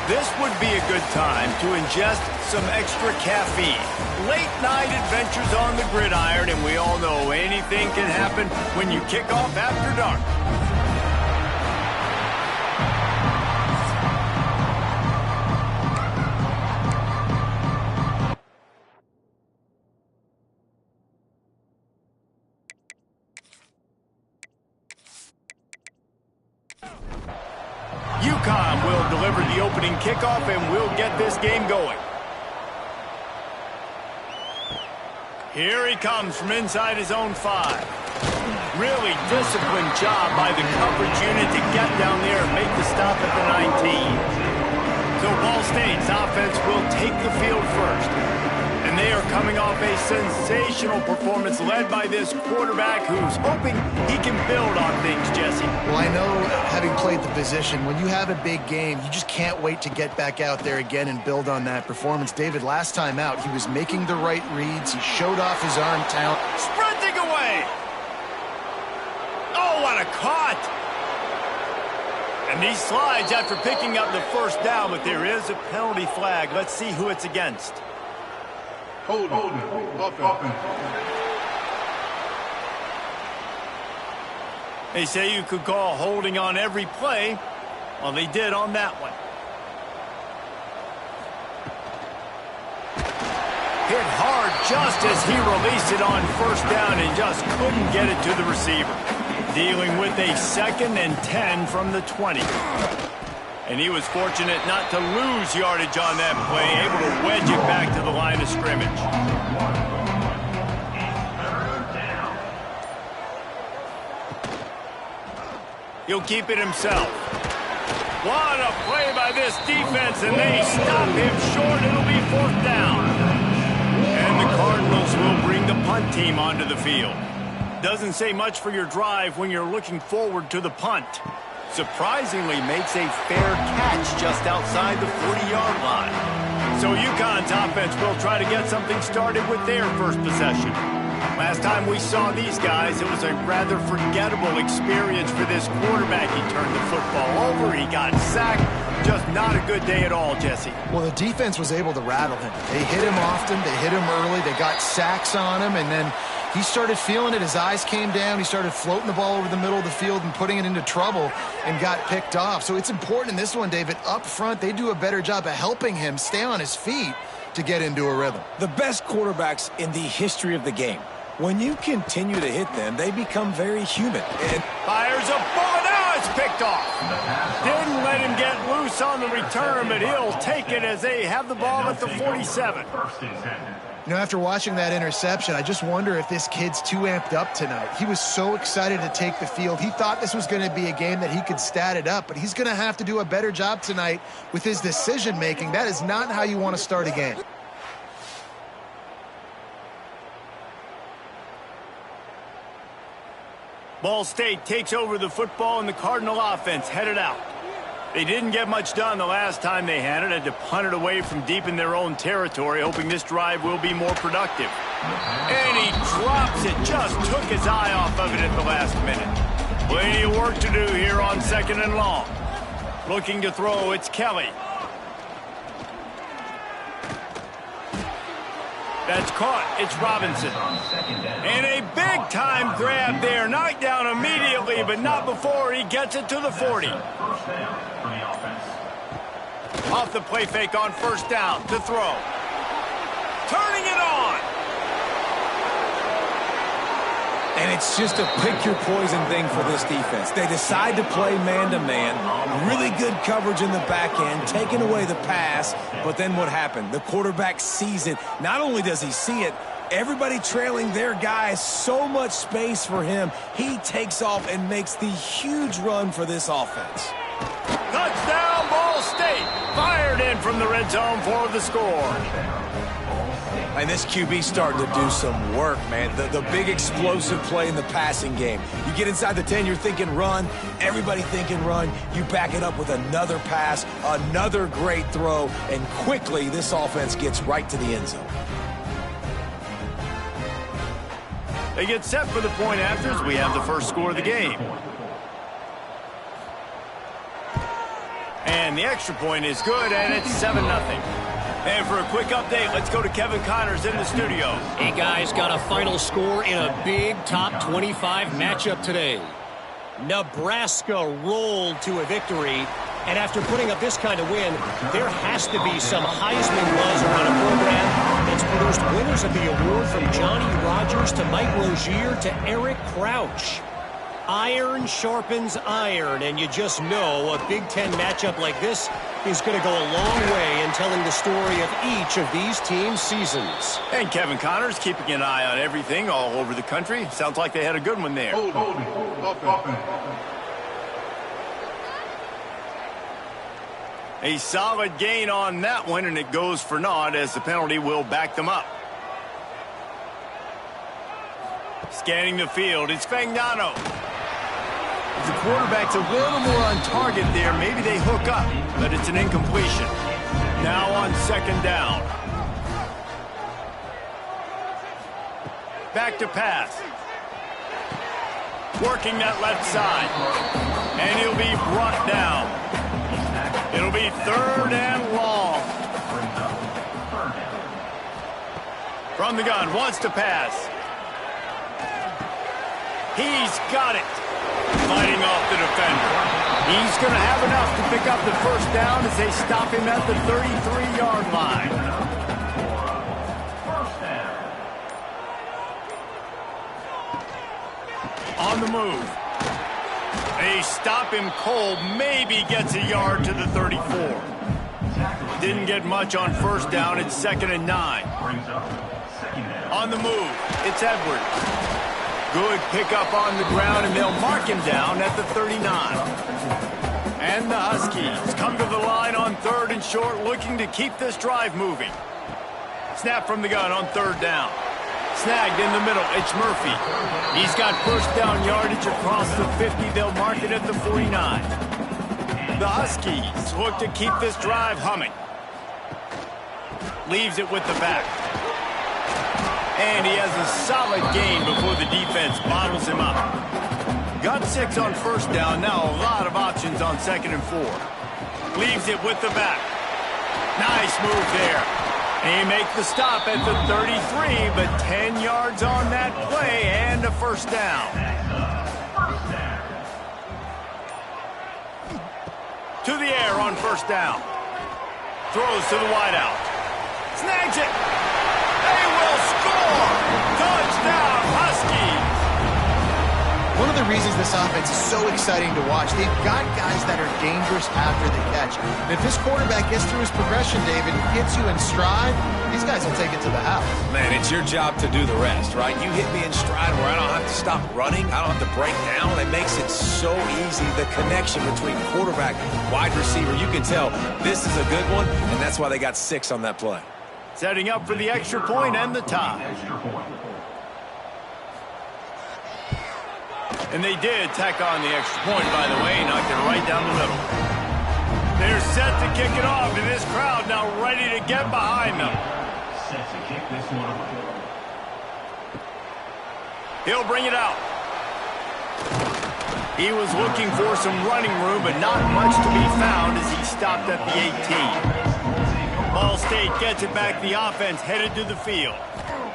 This would be a good time to ingest some extra caffeine. Late night adventures on the gridiron, and we all know anything can happen when you kick off after dark. UConn will deliver the opening kickoff, and we'll get this game going. Here he comes from inside his own 5. Really disciplined job by the coverage unit to get down there and make the stop at the 19. So Ball State's offense will take the field first. And they are coming off a sensational performance led by this quarterback who's hoping he can build on things, Jesse. Well, I know, having played the position, when you have a big game, you just can't wait to get back out there again and build on that performance. David, last time out, he was making the right reads. He showed off his arm talent. Sprinting away! Oh, what a caught! And he slides after picking up the first down, but there is a penalty flag. Let's see who it's against. Hold offense. They say you could call holding on every play. Well, they did on that one. Hit hard just as he released it on first down and just couldn't get it to the receiver. Dealing with a 2nd and 10 from the 20. And he was fortunate not to lose yardage on that play, able to wedge it back to the line of scrimmage. He'll keep it himself. What a play by this defense, and they stop him short. It'll be 4th down. And the Cardinals will bring the punt team onto the field. Doesn't say much for your drive when you're looking forward to the punt. Surprisingly makes a fair catch just outside the 40-yard line. So UConn's offense will try to get something started with their first possession. Last time we saw these guys, it was a rather forgettable experience for this quarterback. He turned the football over, he got sacked. Just not a good day at all, Jesse. Well, the defense was able to rattle him. They hit him often, they hit him early, they got sacks on him, and then he started feeling it. His eyes came down. He started floating the ball over the middle of the field and putting it into trouble and got picked off. So it's important in this one, David, up front, they do a better job of helping him stay on his feet to get into a rhythm. The best quarterbacks in the history of the game, when you continue to hit them, they become very human. And fires a bullet. Now it's picked off. Didn't let him get loose on the return, but he'll take it as they have the ball at the 47. You know, after watching that interception, I just wonder if this kid's too amped up tonight. He was so excited to take the field. He thought this was going to be a game that he could stat it up, but he's going to have to do a better job tonight with his decision-making. That is not how you want to start a game. Ball State takes over the football, and the Cardinal offense headed out. They didn't get much done the last time they had it. Had to punt it away from deep in their own territory, hoping this drive will be more productive. And he drops it. Just took his eye off of it at the last minute. Plenty of work to do here on 2nd and long. Looking to throw, it's Kelly. That's caught. It's Robinson. And a big Big-time grab there. Knocked down immediately, but not before he gets it to the 40. Off the play fake on first down to throw. Turning it on. And it's just a pick-your-poison thing for this defense. They decide to play man-to-man. Really good coverage in the back end, taking away the pass. But then what happened? The quarterback sees it. Not only does he see it, everybody trailing their guys, so much space for him. He takes off and makes the huge run for this offense. Touchdown, Ball State. Fired in from the red zone for the score. And this QB's starting to do some work, man. The big explosive play in the passing game. You get inside the 10, you're thinking run. Everybody thinking run. You back it up with another pass, another great throw, and quickly this offense gets right to the end zone. They get set for the point afters. We have the first score of the game. And the extra point is good, and it's 7-0. And for a quick update, let's go to Kevin Connors in the studio. Hey, guys, got a final score in a big top 25 matchup today. Nebraska rolled to a victory, and after putting up this kind of win, there has to be some Heisman buzz around a program that's produced winners of the award from Johnny Rodgers to Mike Rozier to Eric Crouch. Iron sharpens iron, and you just know a Big Ten matchup like this is going to go a long way in telling the story of each of these teams' seasons. And Kevin Connors keeping an eye on everything all over the country. Sounds like they had a good one there. Hold offense. A solid gain on that one, and it goes for naught as the penalty will back them up. Scanning the field, it's Fagnano. The quarterback's a little more on target there. Maybe they hook up, but it's an incompletion. Now on second down. Back to pass. Working that left side. And he'll be brought down. It'll be third and long. From the gun, wants to pass. He's got it. Fighting off the defender. He's going to have enough to pick up the first down as they stop him at the 33-yard line. On the move. They stop him cold. Maybe gets a yard to the 34. Didn't get much on first down. It's 2nd and 9. On the move. It's Edwards. Good pickup on the ground, and they'll mark him down at the 39. And the Huskies come to the line on 3rd and short, looking to keep this drive moving. Snap from the gun on 3rd down. Snagged in the middle, it's Murphy. He's got first down yardage across the 50. They'll mark it at the 49. The Huskies look to keep this drive humming. Leaves it with the back. And he has a solid gain before the defense bottles him up. Got 6 on first down. Now a lot of options on 2nd and 4. Leaves it with the back. Nice move there. He makes the stop at the 33, but 10 yards on that play and a first down. To the air on first down. Throws to the wideout. Snags it. They will score! Touchdown, Huskies! One of the reasons this offense is so exciting to watch, they've got guys that are dangerous after the catch. And if this quarterback gets through his progression, David, gets you in stride, these guys will take it to the house. Man, it's your job to do the rest, right? You hit me in stride where I don't have to stop running. I don't have to break down. It makes it so easy. The connection between quarterback, wide receiver, you can tell this is a good one, and that's why they got 6 on that play. Setting up for the extra point and the tie. And they did tack on the extra point, by the way, knocked it right down the middle. They're set to kick it off, and this crowd now ready to get behind them. Set to kick this one off. He'll bring it out. He was looking for some running room, but not much to be found as he stopped at the 18. Ball State gets it back. The offense headed to the field.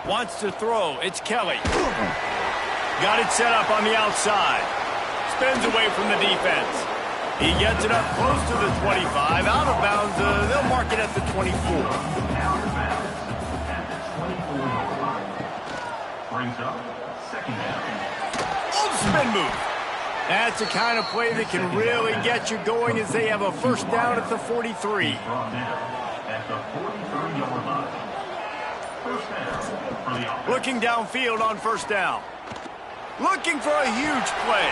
Wants to throw. It's Kelly. Got it set up on the outside. Spins away from the defense. He gets it up close to the 25. Out of bounds, they'll mark it at the 24. Brings up second down. Oh, spin move. That's the kind of play that can really get you going as they have a first down at the 43. Brought down at the 43-yard line. First down for the offense. Looking downfield on first down. Looking for a huge play.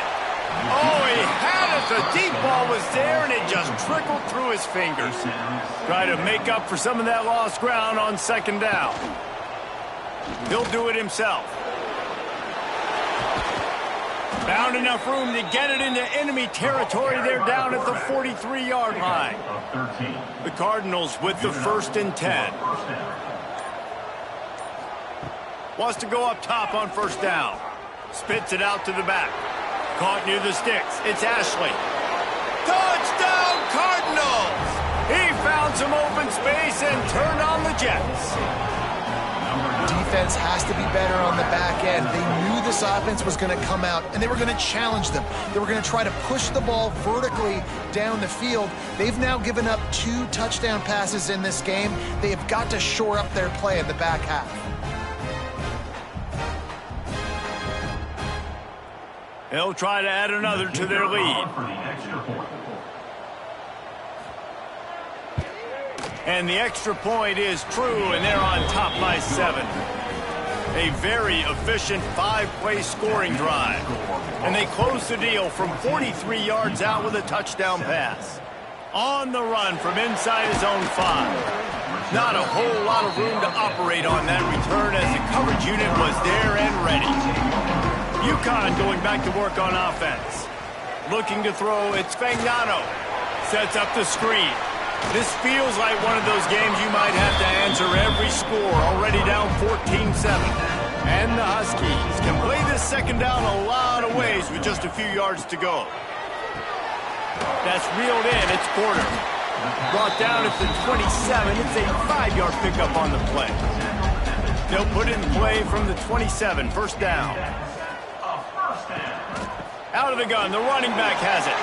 Oh, he had it. The deep ball was there, and it just trickled through his fingers. Try to make up for some of that lost ground on second down. He'll do it himself. Found enough room to get it into enemy territory. They're down at the 43-yard line. The Cardinals with the 1st and 10. Wants to go up top on first down. Spits it out to the back. Caught near the sticks. It's Ashley. Touchdown, Cardinals! He found some open space and turned on the Jets. Defense has to be better on the back end. They knew this offense was going to come out, and they were going to challenge them. They were going to try to push the ball vertically down the field. They've now given up 2 touchdown passes in this game. They have got to shore up their play in the back half. They'll try to add another to their lead. And the extra point is true, and they're on top by 7. A very efficient 5-play scoring drive. And they close the deal from 43 yards out with a touchdown pass. On the run from inside his own 5. Not a whole lot of room to operate on that return as the coverage unit was there and ready. UConn going back to work on offense. Looking to throw, it's Fagnano. Sets up the screen. This feels like one of those games you might have to answer every score, already down 14-7. And the Huskies can play this second down a lot of ways with just a few yards to go. That's reeled in, it's Porter. Brought down at the 27, it's a 5-yard pickup on the play. They'll put it in play from the 27, first down. Out of the gun, the running back has it.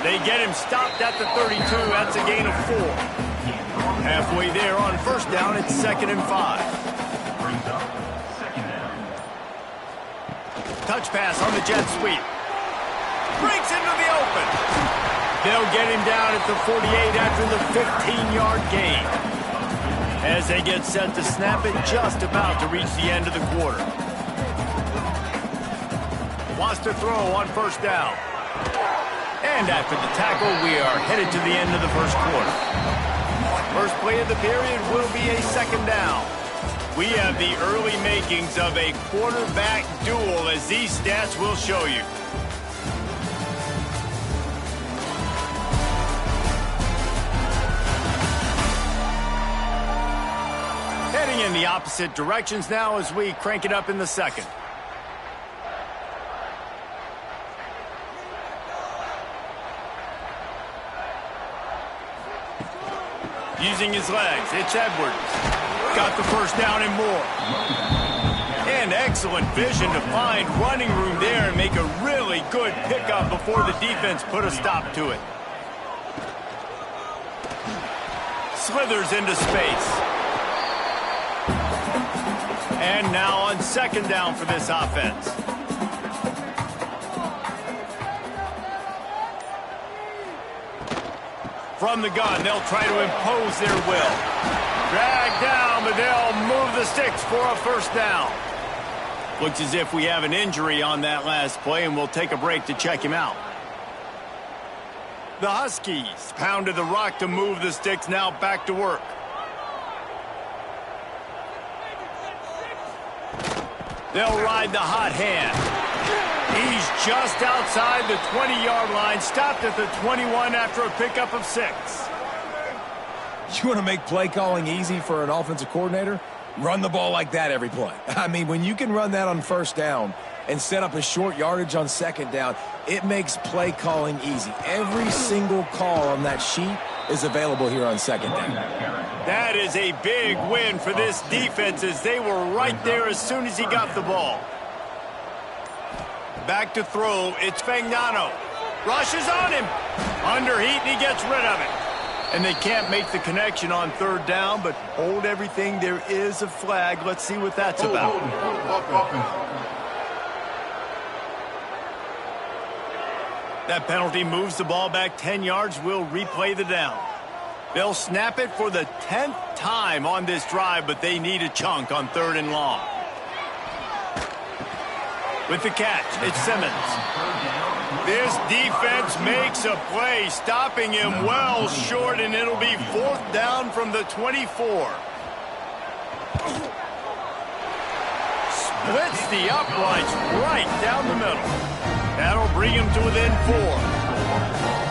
They get him stopped at the 32. That's a gain of 4. Halfway there on first down, it's 2nd and 5. Touch pass on the jet sweep. Breaks into the open. They'll get him down at the 48 after the 15-yard gain. As they get set to snap it, just about to reach the end of the quarter. Wants to throw on first down. And after the tackle, we are headed to the end of the first quarter. First play of the period will be a second down. We have the early makings of a quarterback duel, as these stats will show you. Heading in the opposite directions now as we crank it up in the second. Using his legs, it's Edwards. Got the first down and more. And excellent vision to find running room there and make a really good pickup before the defense put a stop to it. Slithers into space. And now on second down for this offense. From the gun, they'll try to impose their will. Drag down, but they'll move the sticks for a first down. Looks as if we have an injury on that last play, and we'll take a break to check him out. The Huskies pounded the rock to move the sticks, now back to work. They'll ride the hot hand. He's just outside the 20-yard line, stopped at the 21 after a pickup of 6. You want to make play calling easy for an offensive coordinator? Run the ball like that every play. I mean, when you can run that on first down and set up a short yardage on second down, it makes play calling easy. Every single call on that sheet is available here on second down. That is a big win for this defense as they were right there as soon as he got the ball. Back to throw. It's Fagnano. Rushes on him. Under heat, and he gets rid of it. And they can't make the connection on third down, but hold everything. There is a flag. Let's see what that's about. That penalty moves the ball back 10 yards. We'll replay the down. They'll snap it for the 10th time on this drive, but they need a chunk on third and long. With the catch, it's Simmons. This defense makes a play, stopping him well short, and it'll be fourth down from the 24. Splits the uprights right down the middle. That'll bring him to within 4.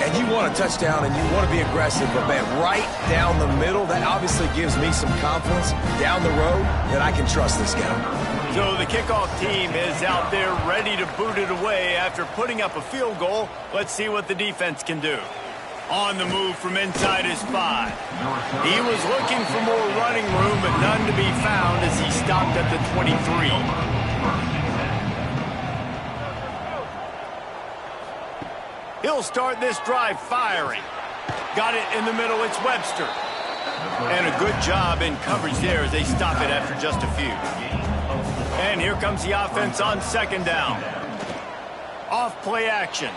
And you want a touchdown and you want to be aggressive, but man, right down the middle, that obviously gives me some confidence down the road that I can trust this guy. So the kickoff team is out there ready to boot it away after putting up a field goal. Let's see what the defense can do. On the move from inside his 5. He was looking for more running room, but none to be found as he stopped at the 23. He'll start this drive firing. Got it in the middle, it's Webster. And a good job in coverage there as they stop it after just a few. And here comes the offense on second down. Off play action.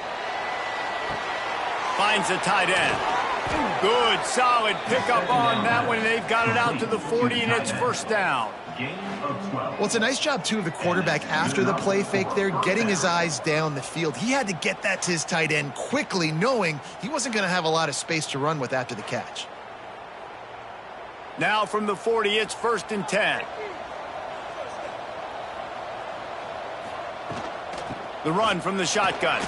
Finds the tight end. Good, solid pickup on that one. They've got it out to the 40, and it's first down. Well, it's a nice job, too, of the quarterback after the play fake there, getting his eyes down the field. He had to get that to his tight end quickly, knowing he wasn't going to have a lot of space to run with after the catch. Now from the 40, it's first and 10. The run from the shotgun.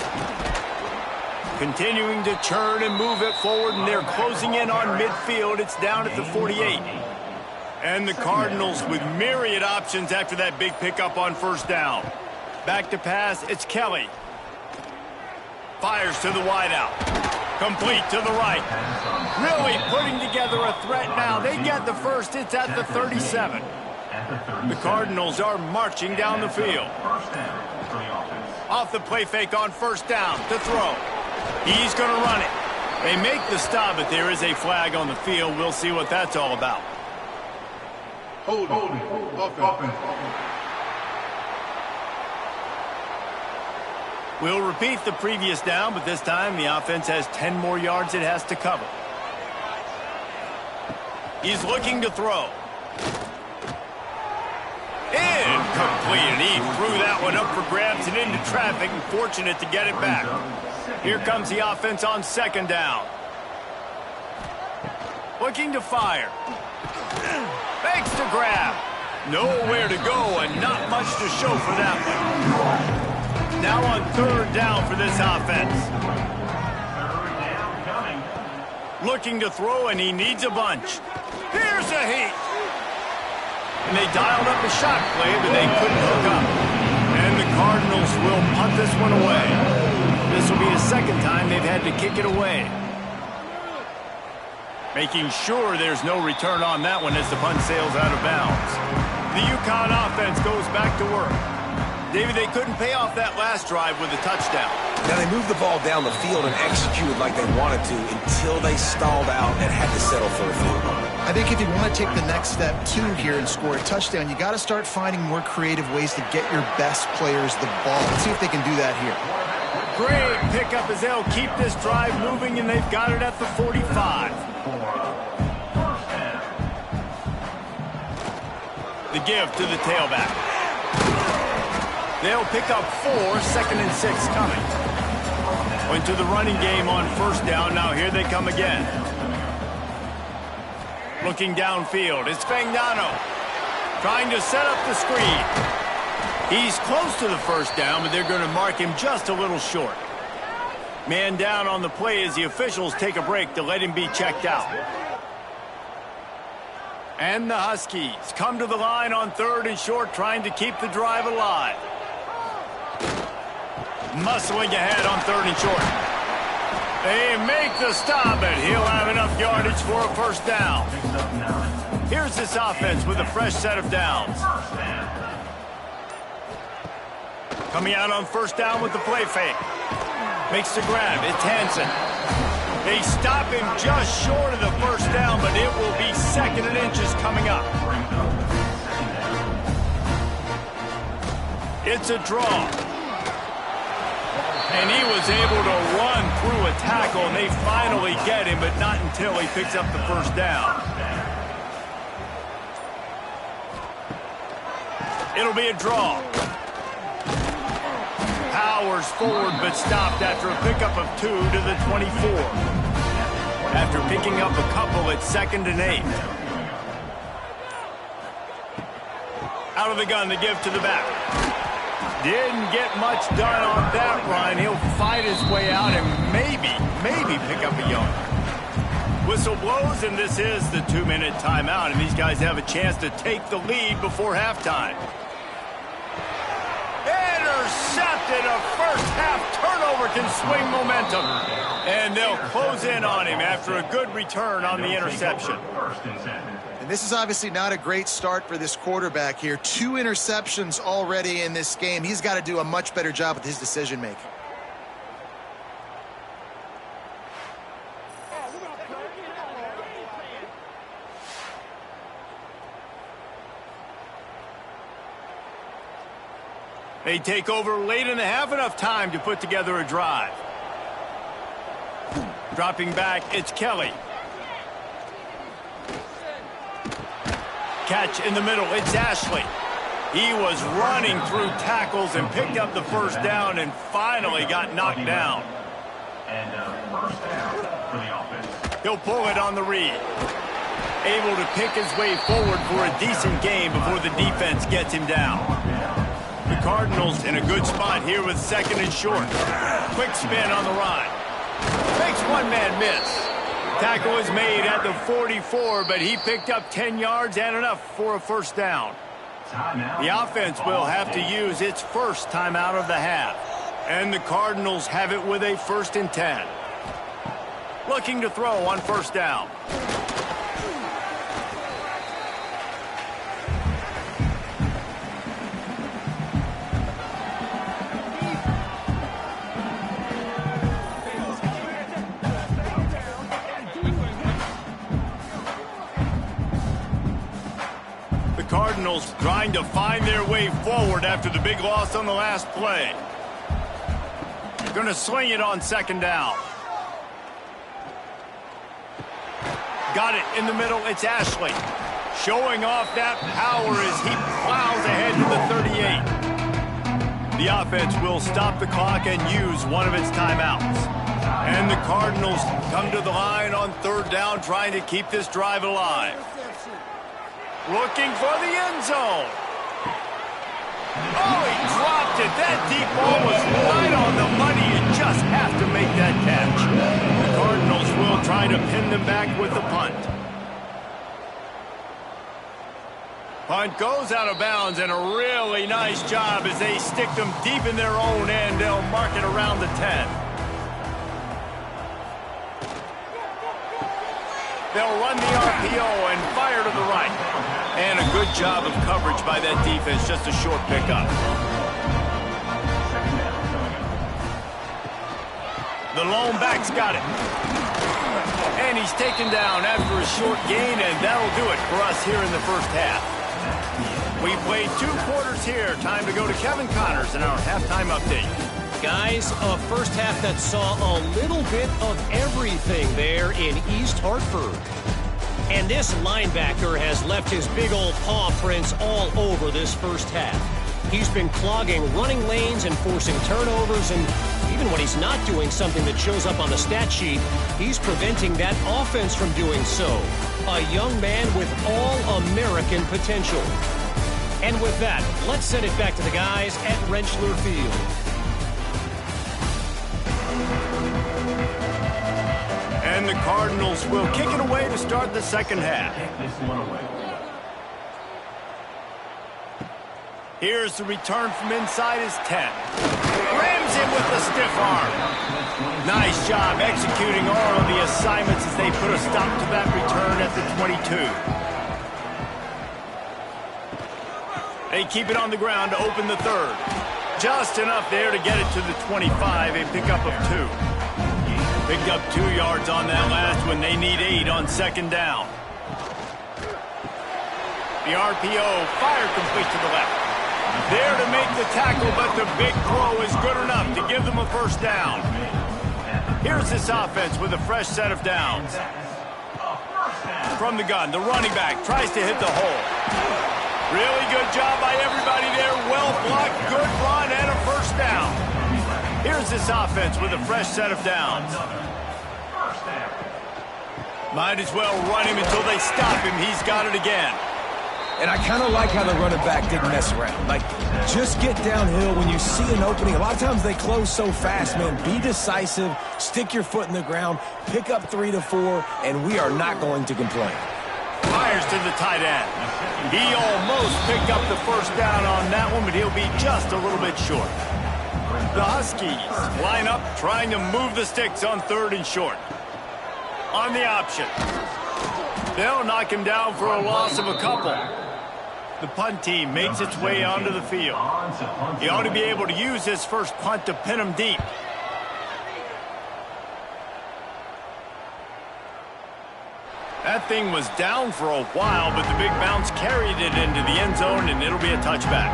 Continuing to churn and move it forward, and they're closing in on midfield. It's down at the 48. And the Cardinals with myriad options after that big pickup on first down. Back to pass, it's Kelly. Fires to the wideout. Complete to the right. Really putting together a threat now. They get the first, it's at the 37. The Cardinals are marching down the field. Off the play fake on first down to throw. He's going to run it. They make the stop, but there is a flag on the field. We'll see what that's all about. Holding. Offense. We'll repeat the previous down, but this time the offense has 10 more yards it has to cover. He's looking to throw. Incomplete, and he threw that one up for grabs and into traffic, and fortunate to get it back. Here comes the offense on second down. Looking to fire. Fakes to grab. Nowhere to go and not much to show for that one. Now on third down for this offense. Looking to throw, and he needs a bunch. Here's a heat. And they dialed up a shot play, but they couldn't hook up. And the Cardinals will punt this one away. This will be the second time they've had to kick it away. Making sure there's no return on that one as the punt sails out of bounds. The UConn offense goes back to work. David, they couldn't pay off that last drive with a touchdown. Now, they moved the ball down the field and executed like they wanted to until they stalled out and had to settle for a field goal. I think if you want to take the next step, too, here and score a touchdown, you got to start finding more creative ways to get your best players the ball. Let's see if they can do that here. Great pickup as they'll keep this drive moving, and they've got it at the 45. The give to the tailback. They'll pick up 4, second and 6 coming. Went to the running game on first down. Now here they come again. Looking downfield, it's Fagnano. Trying to set up the screen. He's close to the first down, but they're going to mark him just a little short. Man down on the play as the officials take a break to let him be checked out. And the Huskies come to the line on third and short, trying to keep the drive alive. Muscling ahead on third and short. They make the stop, but he'll have enough yardage for a first down. Here's this offense with a fresh set of downs. Coming out on first down with the play fake. Makes the grab. It's Hansen. They stop him just short of the first down, but it will be 2nd and inches coming up. It's a draw. And he was able to run through a tackle, and they finally get him, but not until he picks up the first down. It'll be a draw. Powers forward, but stopped after a pickup of 2 to the 24. After picking up a couple, it's 2nd and 8. Out of the gun, the give to the back. Didn't get much done on that run. He'll fight his way out and maybe pick up a yard. Whistle blows, and this is the 2-minute timeout, and these guys have a chance to take the lead before halftime. Intercepted. A first-half turnover can swing momentum. And they'll close in on him after a good return on the interception. And this is obviously not a great start for this quarterback here. 2 interceptions already in this game. He's got to do a much better job with his decision-making. They take over late in the half, enough time to put together a drive. Dropping back, it's Kelly. Catch in the middle, it's Ashley. He was running through tackles and picked up the first down and finally got knocked down. And first down for the offense. He'll pull it on the read. Able to pick his way forward for a decent game before the defense gets him down. The Cardinals in a good spot here with 2nd and short. Quick spin on the ride. Makes one man miss. Tackle is made at the 44, but he picked up 10 yards and enough for a first down. The offense will have to use its first timeout of the half. And the Cardinals have it with a 1st and 10. Looking to throw on first down. Cardinals trying to find their way forward after the big loss on the last play. Going to sling it on 2nd down. Got it in the middle. It's Ashley. Showing off that power as he plows ahead to the 38. The offense will stop the clock and use one of its timeouts. And the Cardinals come to the line on 3rd down, trying to keep this drive alive. Looking for the end zone. Oh, he dropped it. That deep ball was right on the money. You just have to make that catch. The Cardinals will try to pin them back with the punt. Punt goes out of bounds, and a really nice job as they stick them deep in their own end. They'll mark it around the 10. They'll run the RPO and fire to the right. And a good job of coverage by that defense, just a short pickup. The lone back's got it. And he's taken down after a short gain, and that'll do it for us here in the first half. We played 2 quarters here. Time to go to Kevin Connors in our halftime update. Guys, a first half that saw a little bit of everything there in East Hartford. And this linebacker has left his big old paw prints all over this first half. He's been clogging running lanes and forcing turnovers, and even when he's not doing something that shows up on the stat sheet, he's preventing that offense from doing so. A young man with all-American potential. And with that, let's send it back to the guys at Rentschler Field. And the Cardinals will kick it away to start the second half. Here's the return from inside his 10. Rams him with the stiff arm. Nice job executing all of the assignments as they put a stop to that return at the 22. They keep it on the ground to open the third. Just enough there to get it to the 25, a pickup of 2. Picked up 2 yards on that last one. They need 8 on second down. The RPO fired complete to the left. There to make the tackle, but the big throw is good enough to give them a first down. Here's this offense with a fresh set of downs. From the gun, the running back tries to hit the hole. Really good job by everybody there. Well blocked, good run, and a first down. Here's this offense with a fresh set of downs. Might as well run him until they stop him. He's got it again. And I kind of like how the running back didn't mess around. Like, just get downhill when you see an opening. A lot of times they close so fast, man. Be decisive, stick your foot in the ground, pick up 3 to 4, and we are not going to complain. Fires to the tight end. He almost picked up the first down on that one, but he'll be just a little bit short. The Huskies line up, trying to move the sticks on 3rd and short. On the option. They'll knock him down for a loss of a couple. The punt team makes its way onto the field. He ought to be able to use his first punt to pin him deep. That thing was down for a while, but the big bounce carried it into the end zone, and it'll be a touchback.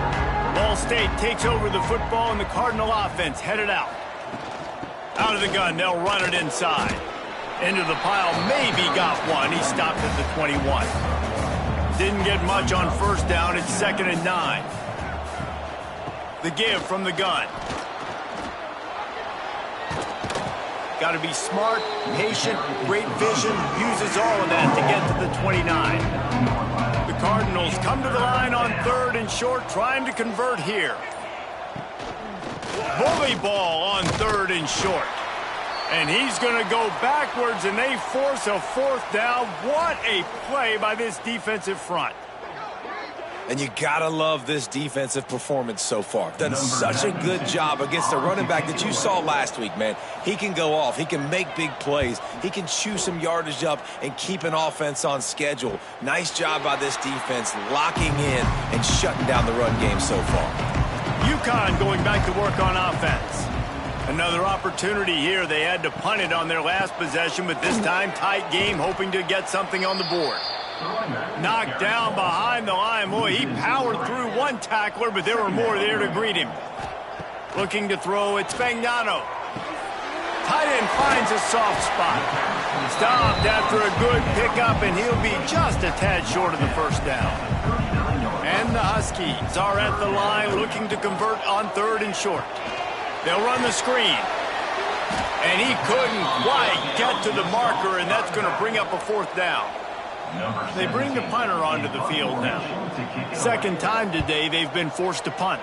Ball State takes over the football, and the Cardinal offense headed out. Out of the gun, they'll run it inside. Into the pile, maybe got one. He stopped at the 21. Didn't get much on first down. It's 2nd and 9. The give from the gun. Got to be smart, patient, great vision. Uses all of that to get to the 29. The Cardinals come to the line on 3rd and short, trying to convert here. Bully ball on 3rd and short. And he's going to go backwards, and they force a 4th down. What a play by this defensive front. And you gotta love this defensive performance so far. Done such a good job against the running back that you saw last week, man. He can go off. He can make big plays. He can chew some yardage up and keep an offense on schedule. Nice job by this defense locking in and shutting down the run game so far. UConn going back to work on offense. Another opportunity here. They had to punt it on their last possession, but this time tight game, hoping to get something on the board. Knocked down behind the line. Boy, he powered through one tackler, but there were more there to greet him. Looking to throw, it's Spagnano. Tight end finds a soft spot. Stopped after a good pickup, and he'll be just a tad short of the first down. And the Huskies are at the line looking to convert on 3rd and short. They'll run the screen. And he couldn't quite get to the marker, and that's going to bring up a 4th down. They bring the punter onto the field now. Second time today they've been forced to punt.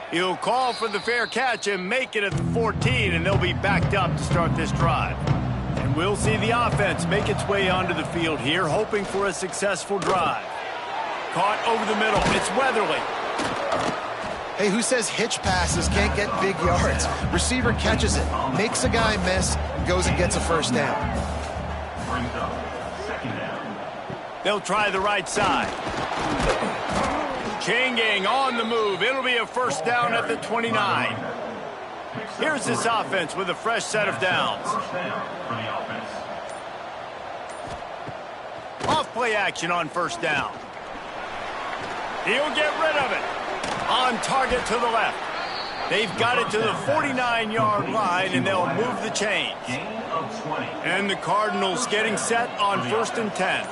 He'll call for the fair catch and make it at the 14, and they'll be backed up to start this drive. And we'll see the offense make its way onto the field here, hoping for a successful drive. Caught over the middle. It's Weatherly. Hey, who says hitch passes can't get big yards? Receiver catches it, makes a guy miss, goes and gets a first down. They'll try the right side. Changing on the move. It'll be a first down at the 29. Here's this offense with a fresh set of downs. Off play action on first down. He'll get rid of it. On target to the left. They've got it to the 49-yard line, and they'll move the chains. And the Cardinals getting set on 1st and 10.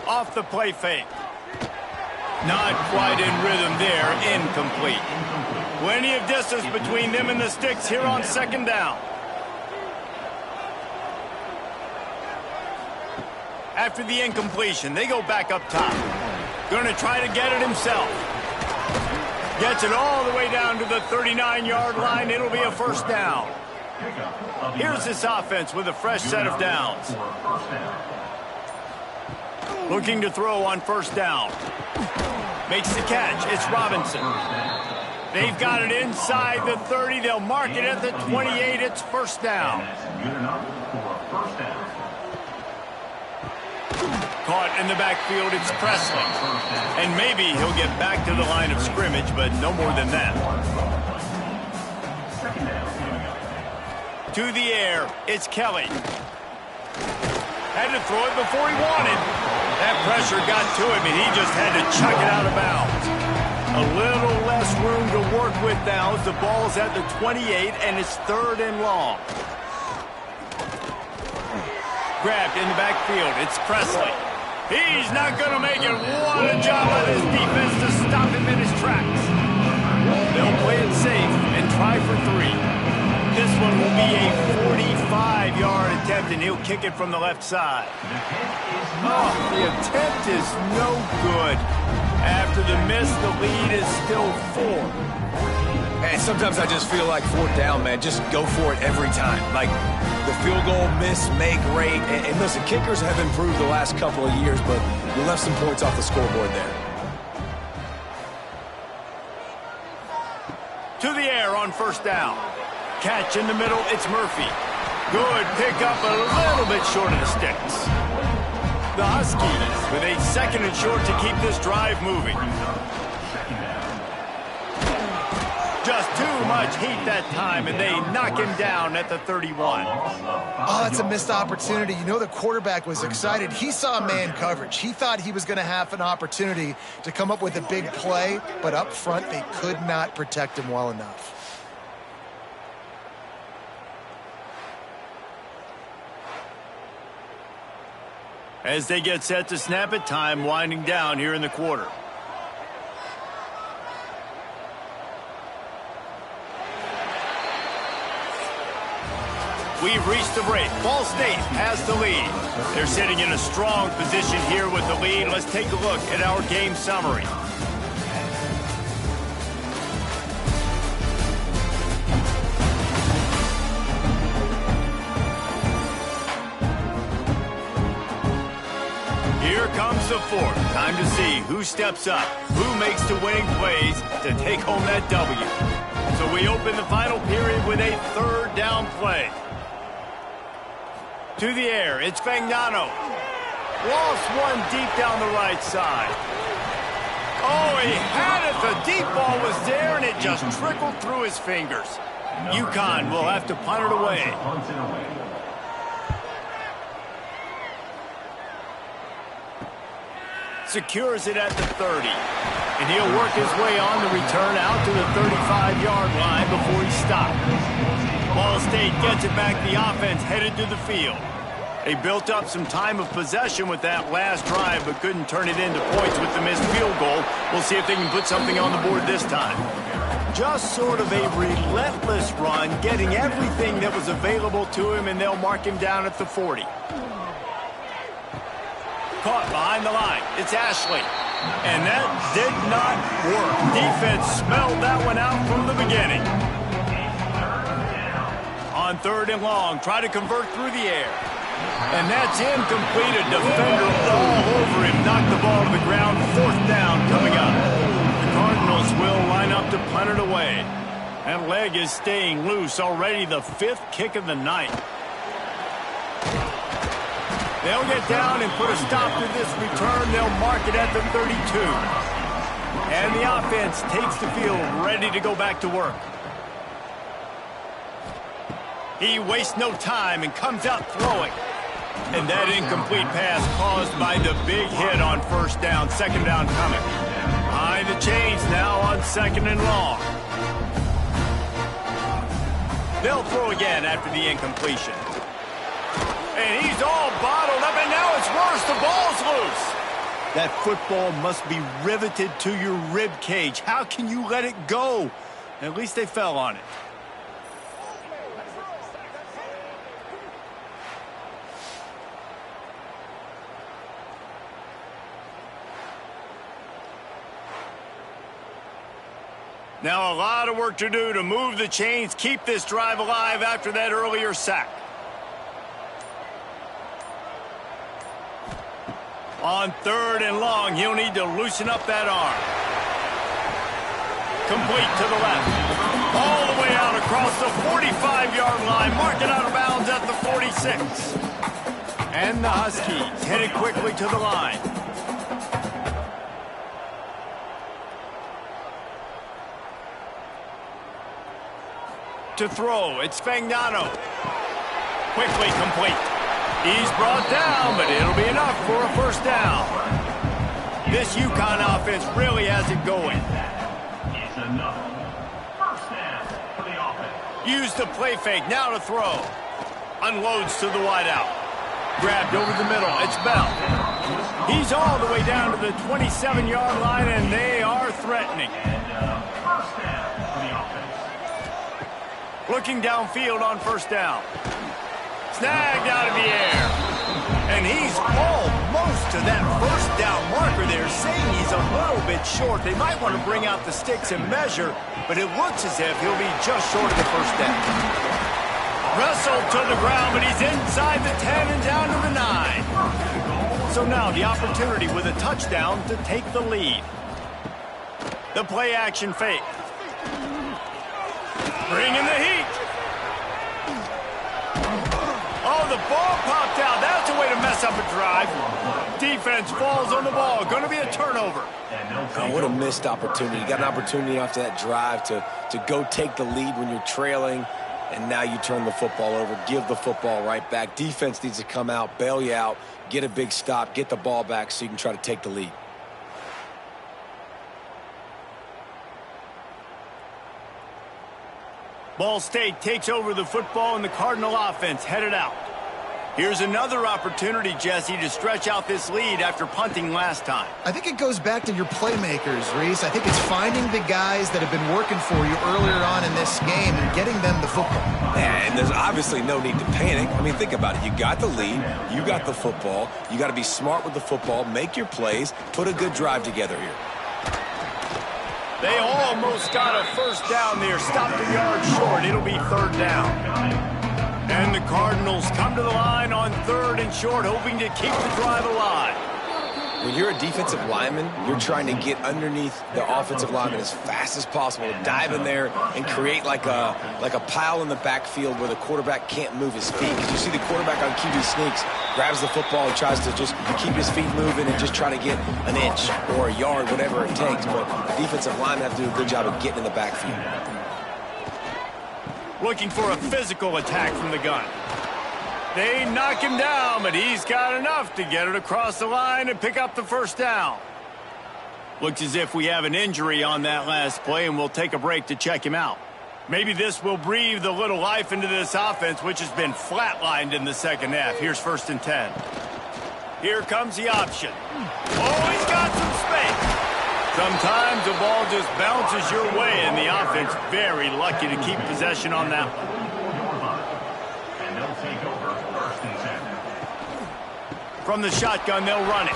Off the play fake. Not quite in rhythm there. Incomplete. Plenty of distance between them and the sticks here on 2nd down. After the incompletion, they go back up top. Going to try to get it himself. Gets it all the way down to the 39-yard line. It'll be a first down. Here's this offense with a fresh set of downs. Looking to throw on first down. Makes the catch. It's Robinson. They've got it inside the 30. They'll mark it at the 28. It's first down. Caught in the backfield, it's Presley. And maybe he'll get back to the line of scrimmage, but no more than that. To the air, it's Kelly. Had to throw it before he wanted. That pressure got to him, and he just had to chuck it out of bounds. A little less room to work with now as the ball's at the 28, and it's 3rd and long. Grabbed in the backfield, it's Presley. He's not going to make it. What a job by this defense to stop him in his tracks. They'll play it safe and try for 3. This one will be a 45-yard attempt, and he'll kick it from the left side. Oh, the attempt is no good. After the miss, the lead is still 4. And sometimes I just feel like 4th down, man. Just go for it every time. Like the field goal miss, make rate. And listen, kickers have improved the last couple of years, but you left some points off the scoreboard there. To the air on 1st down. Catch in the middle, it's Murphy. Good pickup, a little bit short of the sticks. The Huskies with a 2nd and short to keep this drive moving. Just too much heat that time, and they knock him down at the 31. Oh, that's a missed opportunity. You know the quarterback was excited. He saw man coverage. He thought he was going to have an opportunity to come up with a big play, but up front they could not protect him well enough. As they get set to snap it, time winding down here in the quarter. We've reached the break. Ball State has the lead. They're sitting in a strong position here with the lead. Let's take a look at our game summary. Here comes the 4th. Time to see who steps up, who makes the winning plays to take home that W. So we open the final period with a 3rd down play. To the air, it's Fagnano. Lost one deep down the right side. Oh, he had it. The deep ball was there, and it just trickled through his fingers. UConn will have to punt it away. Secures it at the 30. And he'll work his way on the return out to the 35-yard line before he stopped. Ball State gets it back. The offense headed to the field. They built up some time of possession with that last drive, but couldn't turn it into points with the missed field goal. We'll see if they can put something on the board this time. Just sort of a relentless run, getting everything that was available to him, and they'll mark him down at the 40. Caught behind the line. It's Ashley. And that did not work. Defense smelled that one out from the beginning. On 3rd and long, try to convert through the air. And that's incomplete. A defender all over him. Knocked the ball to the ground. 4th down coming up. The Cardinals will line up to punt it away. That leg is staying loose. Already the 5th kick of the night. They'll get down and put a stop to this return. They'll mark it at the 32. And the offense takes the field, ready to go back to work. He wastes no time and comes out throwing. And that incomplete pass caused by the big hit on 1st down. 2nd down coming. Behind the chains now on 2nd and long. They'll throw again after the incompletion. And he's all bottled up, and now it's worse. The ball's loose. That football must be riveted to your rib cage. How can you let it go? At least they fell on it. Now a lot of work to do to move the chains, keep this drive alive after that earlier sack. On 3rd and long, he'll need to loosen up that arm. Complete to the left. All the way out across the 45-yard line. Mark it out of bounds at the 46. And the Huskies headed quickly to the line. To throw, it's Fagnano. Quickly complete. He's brought down, but it'll be enough for a first down. This UConn offense really has it going. It's enough. First down for the offense. Use the play fake, now to throw. Unloads to the wideout. Grabbed over the middle, it's Bell. He's all the way down to the 27-yard line, and they are threatening. First down for the offense. Looking downfield on first down. Snagged out of the air. And he's almost to that first down marker there, saying he's a little bit short. They might want to bring out the sticks and measure, but it looks as if he'll be just short of the first down. Wrestled to the ground, but he's inside the 10 and down to the 9. So now the opportunity with a touchdown to take the lead. The play action fake. Bringing the heat. Oh, the ball popped out. That's a way to mess up a drive. Defense falls on the ball. Going to be a turnover. Oh, what a missed opportunity. You got an opportunity after that drive to go take the lead when you're trailing, and now you turn the football over, give the football right back. Defense needs to come out, bail you out, get a big stop, get the ball back so you can try to take the lead. Ball State takes over the football, and the Cardinal offense headed out. Here's another opportunity, Jesse, to stretch out this lead after punting last time. I think it goes back to your playmakers, Reese. I think it's finding the guys that have been working for you earlier on in this game and getting them the football. And there's obviously no need to panic. I mean, think about it. You got the lead. You got the football. You got to be smart with the football, make your plays, put a good drive together here. They almost got a first down there. Stopped a yard short. It'll be third down. And the Cardinals come to the line on third and short, hoping to keep the drive alive. When you're a defensive lineman, you're trying to get underneath the offensive lineman as fast as possible, dive in there and create like a pile in the backfield where the quarterback can't move his feet. Because you see the quarterback on QB sneaks, grabs the football and tries to just keep his feet moving and just try to get an inch or a yard, whatever it takes. But the defensive linemen have to do a good job of getting in the backfield. Looking for a physical attack from the gun. They knock him down, but he's got enough to get it across the line and pick up the first down. Looks as if we have an injury on that last play, and we'll take a break to check him out. Maybe this will breathe a little life into this offense, which has been flatlined in the second half. Here's 1st and 10. Here comes the option. Oh, he's got some space. Sometimes the ball just bounces your way, and the offense very lucky to keep possession on that one. And they'll take over 1st and 10. From the shotgun, they'll run it.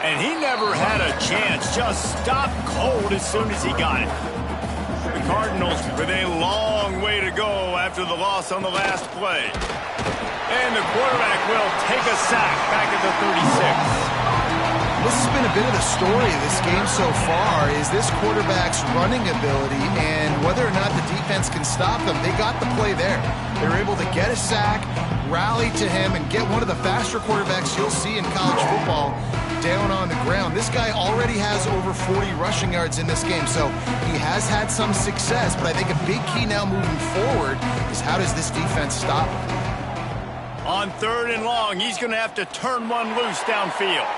And he never had a chance. Just stopped cold as soon as he got it. The Cardinals with a long way to go after the loss on the last play. And the quarterback will take a sack back at the 36. This has been a bit of the story of this game so far, is this quarterback's running ability and whether or not the defense can stop them. They got the play there. They were able to get a sack, rally to him, and get one of the faster quarterbacks you'll see in college football down on the ground. This guy already has over 40 rushing yards in this game, so he has had some success, but I think a big key now moving forward is how does this defense stop him? On 3rd and long, he's going to have to turn one loose downfield.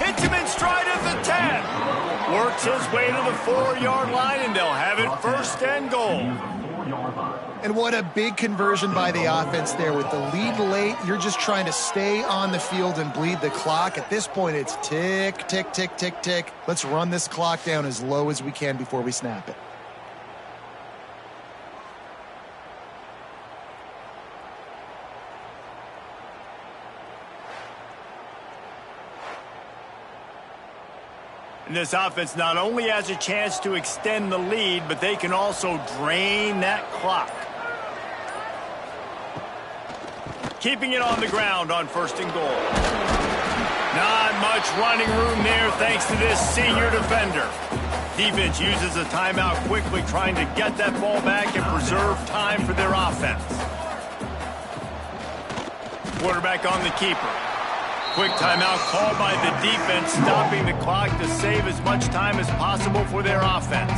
Hits him in stride at the 10. Works his way to the 4-yard line, and they'll have it 1st and goal. And what a big conversion by the offense there. With the lead late, you're just trying to stay on the field and bleed the clock. At this point, it's tick, tick, tick, tick, tick. Let's run this clock down as low as we can before we snap it. And this offense not only has a chance to extend the lead, but they can also drain that clock. Keeping it on the ground on 1st and goal. Not much running room there thanks to this senior defender. Defense uses a timeout quickly, trying to get that ball back and preserve time for their offense. quarterback on the keeper. Quick timeout called by the defense, stopping the clock to save as much time as possible for their offense.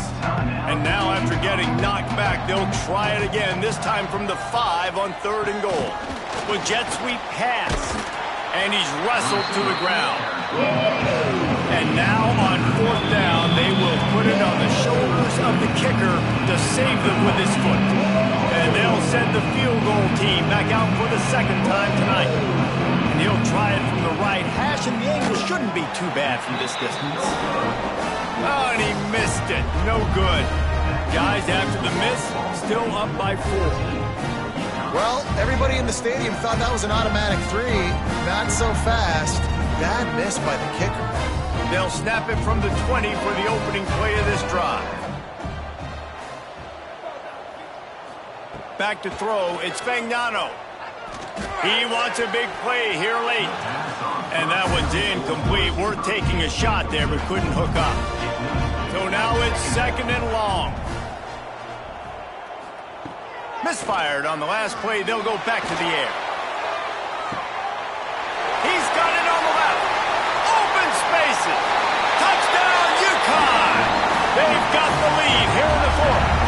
And now, after getting knocked back, they'll try it again, this time from the 5 on 3rd and goal. With jet sweep pass, and he's wrestled to the ground. And now on 4th down, they will put it on the shoulders of the kicker to save them with his foot. And they'll send the field goal team back out for the 2nd time tonight. And he'll try it from the right hash, and the angle shouldn't be too bad from this distance. Oh, and he missed it. No good. Guys, after the miss, still up by 4. Well, everybody in the stadium thought that was an automatic 3. Not so fast. Bad miss by the kicker. They'll snap it from the 20 for the opening play of this drive. Back to throw, it's Fagnano. He wants a big play here late. And that one's incomplete. Worth taking a shot there, but couldn't hook up. So now it's 2nd and long. Misfired on the last play. They'll go back to the air. He's got it on the left. Open spaces. Touchdown, UConn. They've got the lead here in the 4th.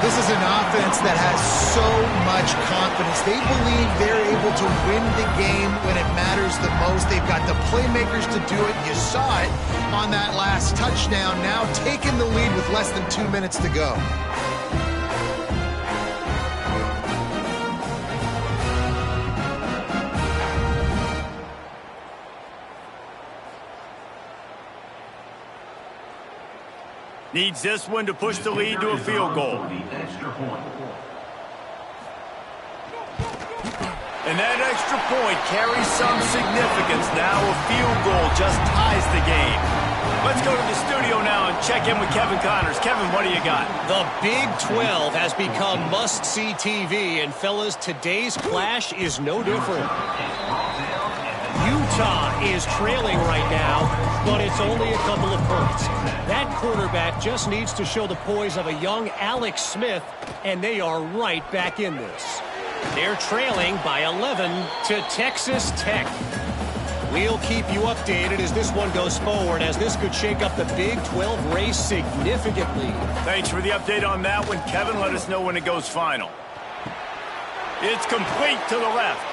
This is an offense that has so much confidence. They believe they're able to win the game when it matters the most. They've got the playmakers to do it. You saw it on that last touchdown. Now taking the lead with less than 2 minutes to go. Needs this one to push the lead to a field goal. And that extra point carries some significance now. A field goal just ties the game. Let's go to the studio now and check in with Kevin Connors. Kevin, what do you got? The Big 12 has become must-see TV, and fellas, today's clash is no different. Utah is trailing right now, but it's only a couple of points. That quarterback just needs to show the poise of a young Alex Smith, and they are right back in this. They're trailing by 11 to Texas Tech. We'll keep you updated as this one goes forward, as this could shake up the Big 12 race significantly. Thanks for the update on that one, Kevin. Let us know when it goes final. It's complete to the left.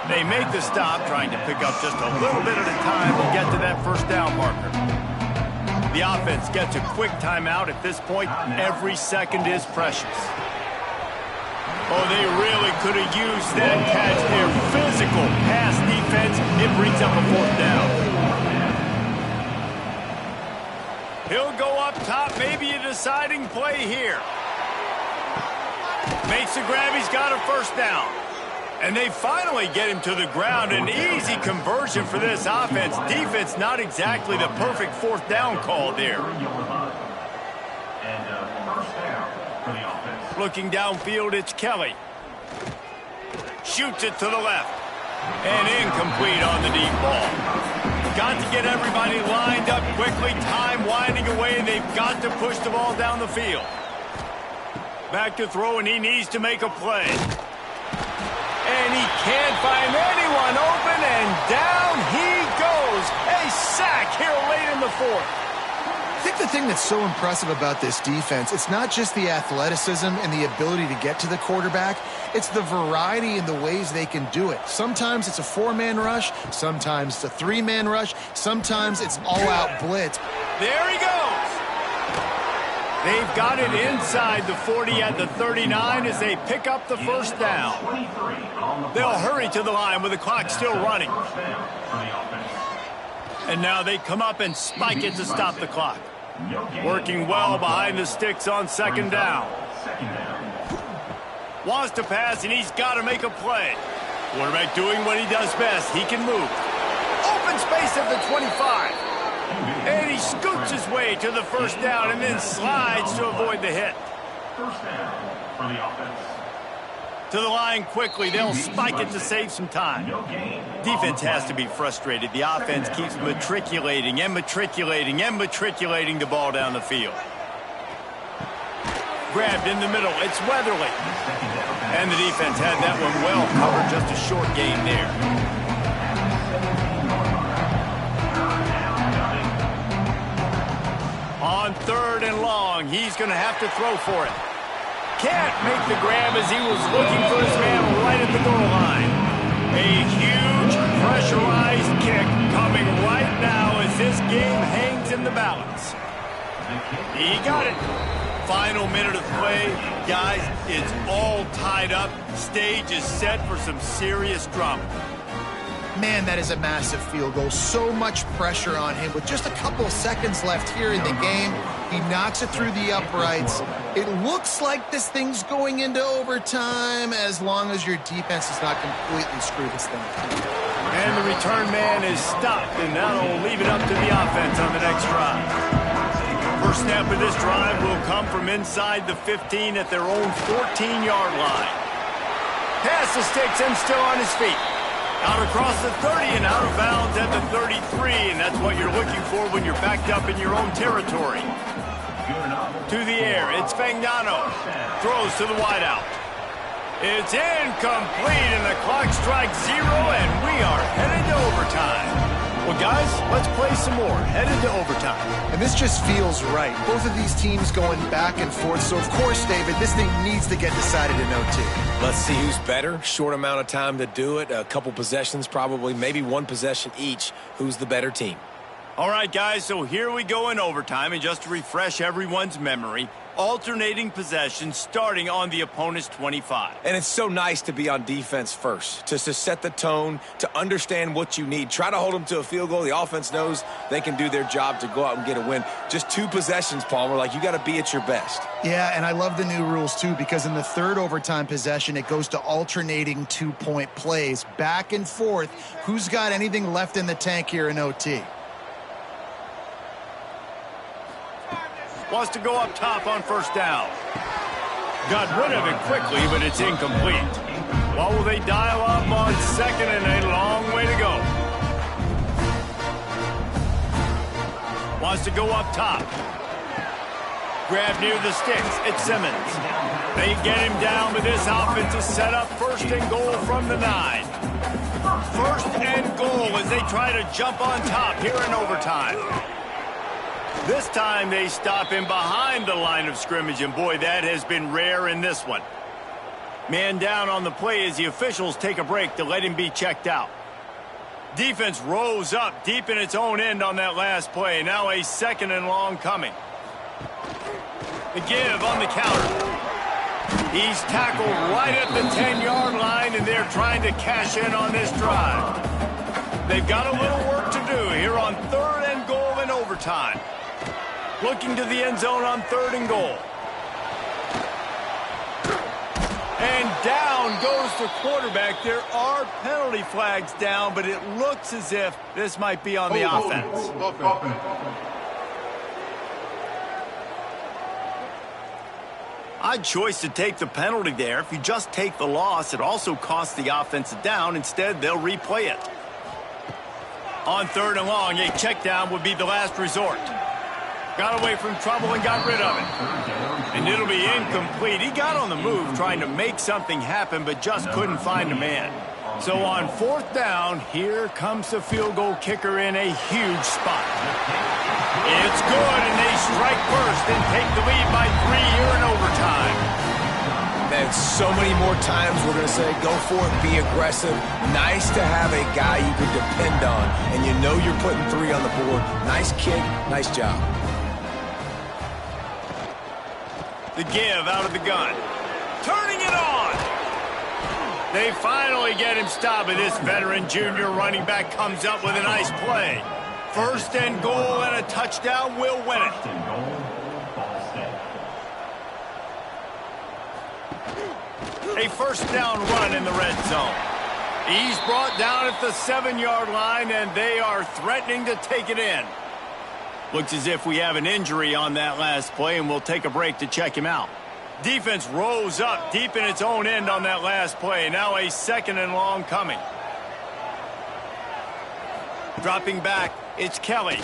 They make the stop, trying to pick up just a little bit at a time to get to that 1st down marker. The offense gets a quick timeout. At this point, every second is precious. Oh, they really could have used that catch there. Physical pass defense. It brings up a 4th down. He'll go up top. Maybe a deciding play here. Makes the grab. He's got a 1st down. And they finally get him to the ground. An easy conversion for this offense. Defense, not exactly the perfect 4th down call there. And 1st down for the offense. Looking downfield, it's Kelly. Shoots it to the left. And incomplete on the deep ball. Got to get everybody lined up quickly. Time winding away. They've got to push the ball down the field. Back to throw, and he needs to make a play. And he can't find anyone open, and down he goes. A sack here late in the 4th. I think the thing that's so impressive about this defense, it's not just the athleticism and the ability to get to the quarterback. It's the variety in the ways they can do it. Sometimes it's a 4-man rush. Sometimes it's a 3-man rush. Sometimes it's all-out blitz. There he goes. They've got it inside the 40 at the 39 as they pick up the 1st down. They'll hurry to the line with the clock still running. And now they come up and spike it to stop the clock. Working well behind the sticks on 2nd down. Wants to pass, and he's got to make a play. Quarterback doing what he does best. He can move. Open space at the 25. And he scoots his way to the 1st down and then slides to avoid the hit. 1st down for the offense. To the line quickly. They'll spike it to save some time. Defense has to be frustrated. The offense keeps matriculating and matriculating and matriculating the ball down the field. Grabbed in the middle. It's Weatherly. And the defense had that one well covered, just a short gain there. On 3rd and long, he's going to have to throw for it. Can't make the grab as he was looking for his man right at the goal line. A huge pressurized kick coming right now as this game hangs in the balance. He got it. Final minute of play. Guys, it's all tied up. Stage is set for some serious drama. Man, that is a massive field goal. So much pressure on him. With just a couple seconds left here in the game, he knocks it through the uprights. It looks like this thing's going into overtime as long as your defense is not completely screwed this thing. And the return man is stopped, and that'll leave it up to the offense on the next drive. First snap of this drive will come from inside the 15 at their own 14-yard line. Pass the sticks and still on his feet. Out across the 30 and out of bounds at the 33, and that's what you're looking for when you're backed up in your own territory. To the air, it's Fagnano. Throws to the wideout. It's incomplete, and the clock strikes 0, and we are headed to overtime. Well, guys, let's play some more. Headed to overtime. And this just feels right. Both of these teams going back and forth. So, of course, David, this thing needs to get decided in OT. Let's see who's better. Short amount of time to do it. A couple possessions, probably, maybe one possession each. Who's the better team? All right, guys, so here we go in overtime. And just to refresh everyone's memory, alternating possessions starting on the opponent's 25. And it's so nice to be on defense first, to set the tone, to understand what you need. Try to hold them to a field goal. The offense knows they can do their job to go out and get a win. Just 2 possessions, Palmer, like you got to be at your best. Yeah, and I love the new rules, too, because in the 3rd overtime possession, it goes to alternating 2-point plays. Back and forth. Who's got anything left in the tank here in OT? Wants to go up top on first down. Got rid of it quickly, but it's incomplete. What will they dial up on 2nd and a long way to go? Wants to go up top. Grab near the sticks. It's Simmons. They get him down, but this offense is set up 1st and goal from the 9. 1st and goal as they try to jump on top here in overtime. This time they stop him behind the line of scrimmage, and boy, that has been rare in this one. Man down on the play as the officials take a break to let him be checked out. Defense rose up deep in its own end on that last play. Now a 2nd and long coming. The give on the counter. He's tackled right at the 10-yard line, and they're trying to cash in on this drive. They've got a little work to do here on 3rd and goal in overtime. Looking to the end zone on 3rd and goal. And down goes the quarterback. There are penalty flags down, but it looks as if this might be on the offense. Odd choice to take the penalty there. If you just take the loss, it also costs the offense a down. Instead, they'll replay it. On 3rd and long, a check down would be the last resort. Got away from trouble and got rid of it. And it'll be incomplete. He got on the move trying to make something happen, but just couldn't find a man. So on 4th down, here comes the field goal kicker in a huge spot. It's good, and they strike first and take the lead by 3 here in overtime. And so many more times we're going to say, go for it, be aggressive. Nice to have a guy you can depend on, and you know you're putting 3 on the board. Nice kick, nice job. The give out of the gun. Turning it on. They finally get him stopped, and this veteran junior running back comes up with a nice play. 1st and goal and a touchdown will win it. A 1st down run in the red zone. He's brought down at the 7-yard line, and they are threatening to take it in. Looks as if we have an injury on that last play, and we'll take a break to check him out. Defense rose up deep in its own end on that last play. Now a 2nd and long coming. Dropping back, it's Kelly.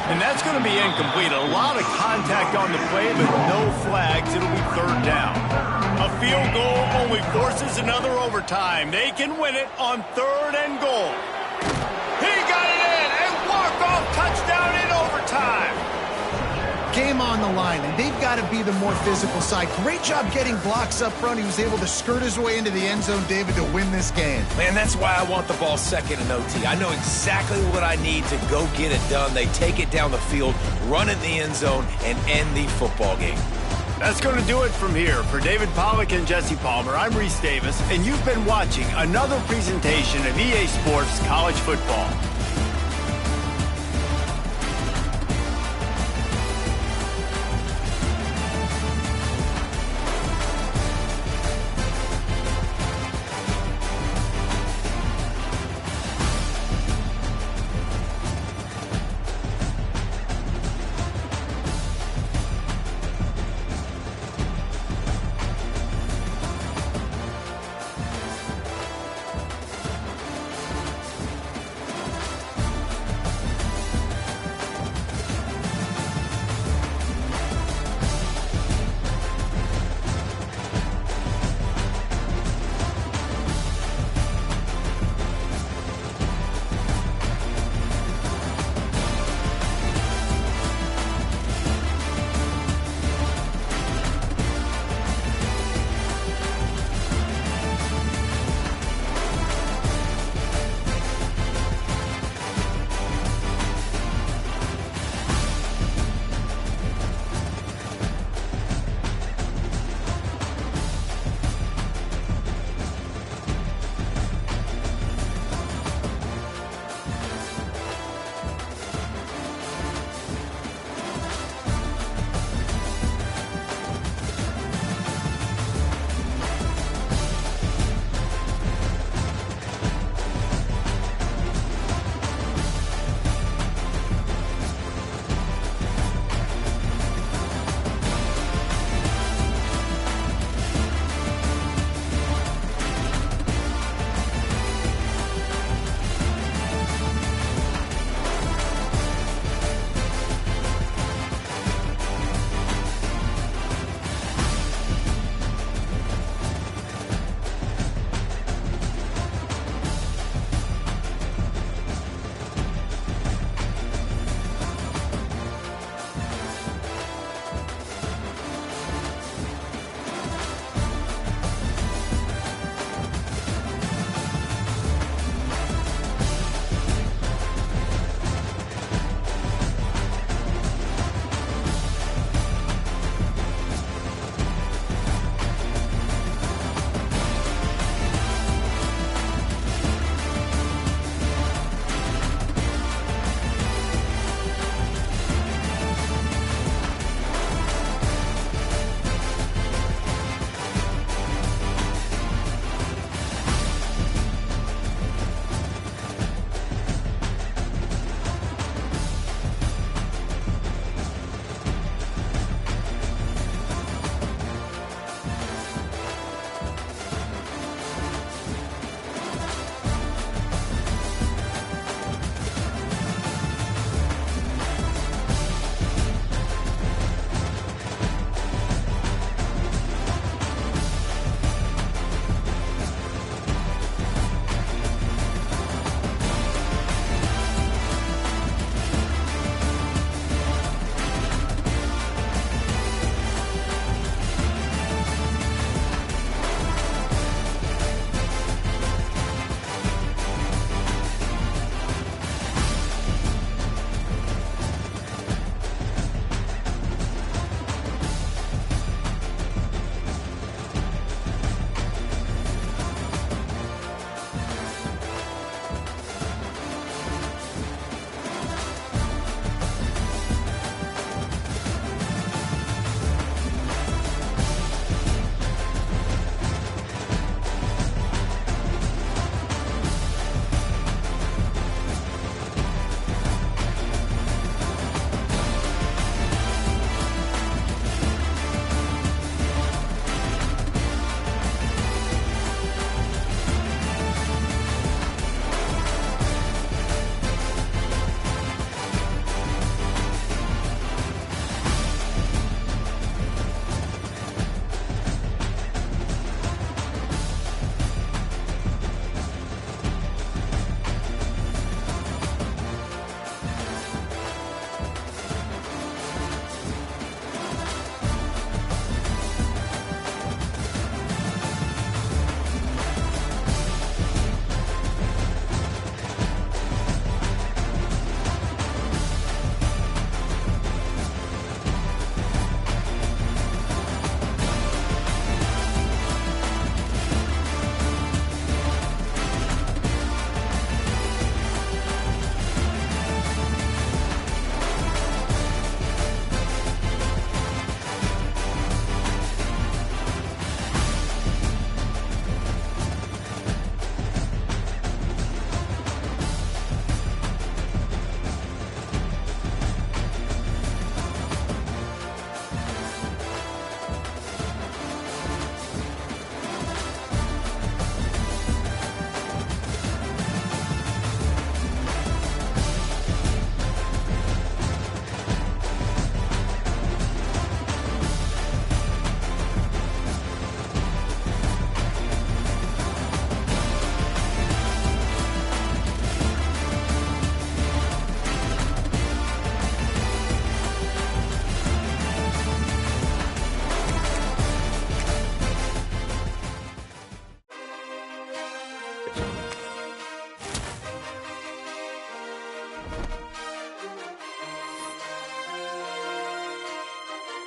And that's going to be incomplete. A lot of contact on the play, but no flags. It'll be third down. A field goal only forces another overtime. They can win it on 3rd and goal. He got it in, and walk-off touchdown in overtime. Game on the line, and they've got to be the more physical side. Great job getting blocks up front. He was able to skirt his way into the end zone, David, to win this game. Man, that's why I want the ball second in OT. I know exactly what I need to go get it done. They take it down the field, run it in the end zone, and end the football game. That's going to do it from here. For David Pollack and Jesse Palmer, I'm Reese Davis, and you've been watching another presentation of EA Sports College Football.